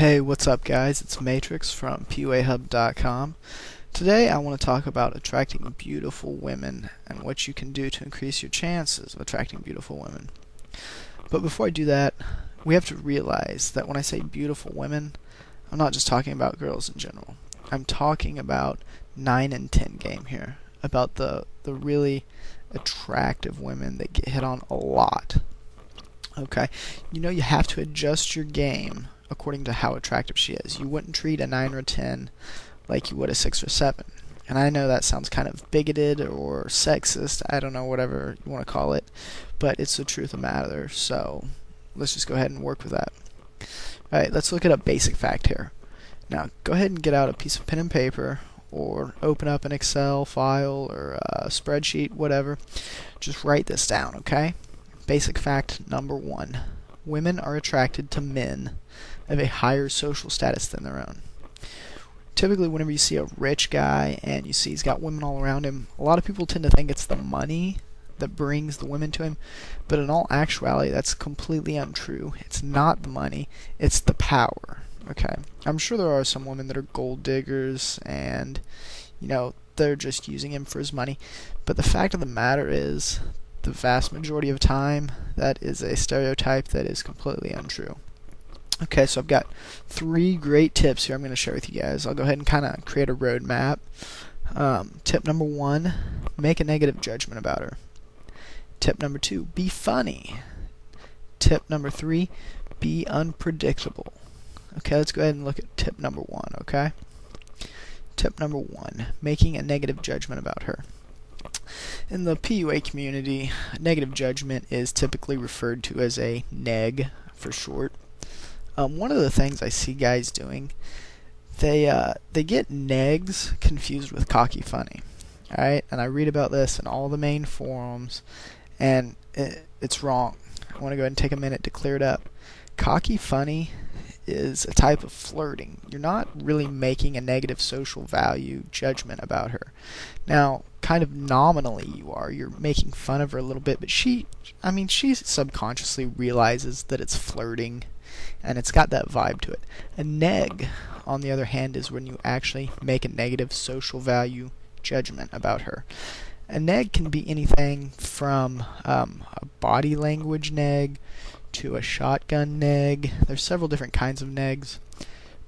Hey, what's up guys? It's Matrix from PUA Today I want to talk about attracting beautiful women and what you can do to increase your chances of attracting beautiful women. But before I do that, we have to realize that when I say beautiful women, I'm not just talking about girls in general. I'm talking about 9 and 10 game here, about the really attractive women that get hit on a lot. Okay, you have to adjust your game according to how attractive she is. You wouldn't treat a 9 or a 10 like you would a 6 or 7. And I know that sounds kind of bigoted or sexist, I don't know, whatever you want to call it, but it's the truth of the matter, so let's just go ahead and work with that. Alright, let's look at a basic fact here. Now, go ahead and get out a piece of pen and paper, or open up an Excel file, or a spreadsheet, whatever. Just write this down, okay? Basic fact number 1. Women are attracted to men of a higher social status than their own. Typically, whenever you see a rich guy and you see he's got women all around him, a lot of people tend to think it's the money that brings the women to him, but in all actuality, that's completely untrue. It's not the money, it's the power. Okay, I'm sure there are some women that are gold diggers and, they're just using him for his money, but the fact of the matter is, the vast majority of time, that is a stereotype that is completely untrue. Okay, so I've got 3 great tips here I'm going to share with you guys. I'll go ahead and kind of create a roadmap. Tip number 1, make a negative judgment about her. Tip number 2, be funny. Tip number 3, be unpredictable. Okay, let's go ahead and look at tip number 1, okay? Tip number 1, making a negative judgment about her. In the PUA community, negative judgment is typically referred to as a neg for short. One of the things I see guys doing, they get negs confused with cocky funny. Alright, and I read about this in all the main forums, and it's wrong. I want to go ahead and take a minute to clear it up. Cocky funny is a type of flirting. You're not really making a negative social value judgment about her. Now, kind of nominally you are. You're making fun of her a little bit, but she subconsciously realizes that it's flirting, and it's got that vibe to it. A neg, on the other hand, is when you actually make a negative social value judgment about her. A neg can be anything from a body language neg to a shotgun neg. There's several different kinds of negs,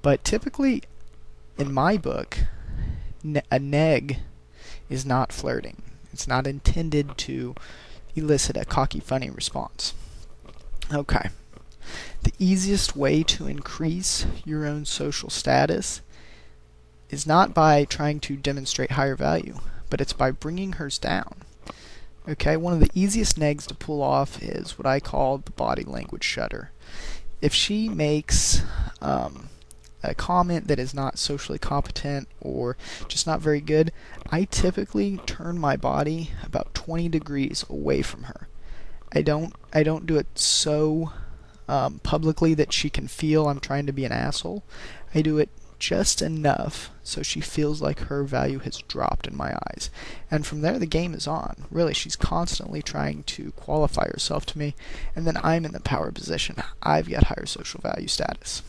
but typically, in my book, a neg is not flirting. It's not intended to elicit a cocky funny response. Okay. The easiest way to increase your own social status is not by trying to demonstrate higher value, but it's by bringing hers down. Okay, one of the easiest negs to pull off is what I call the body language shudder. If she makes a comment that is not socially competent or just not very good, I typically turn my body about 20 degrees away from her. I don't do it so publicly that she can feel I'm trying to be an asshole. I do it just enough so she feels like her value has dropped in my eyes. And from there, the game is on. Really, she's constantly trying to qualify herself to me, and then I'm in the power position. I've got higher social value status.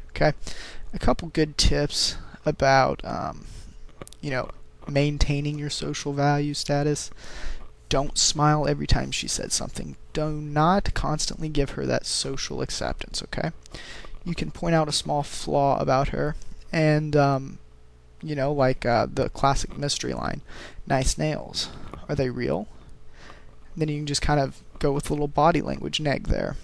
Okay? A couple good tips about, maintaining your social value status. Don't smile every time she says something. Do not constantly give her that social acceptance, okay? You can point out a small flaw about her, and, the classic mystery line, nice nails. Are they real? Then you can just kind of go with a little body language neg there.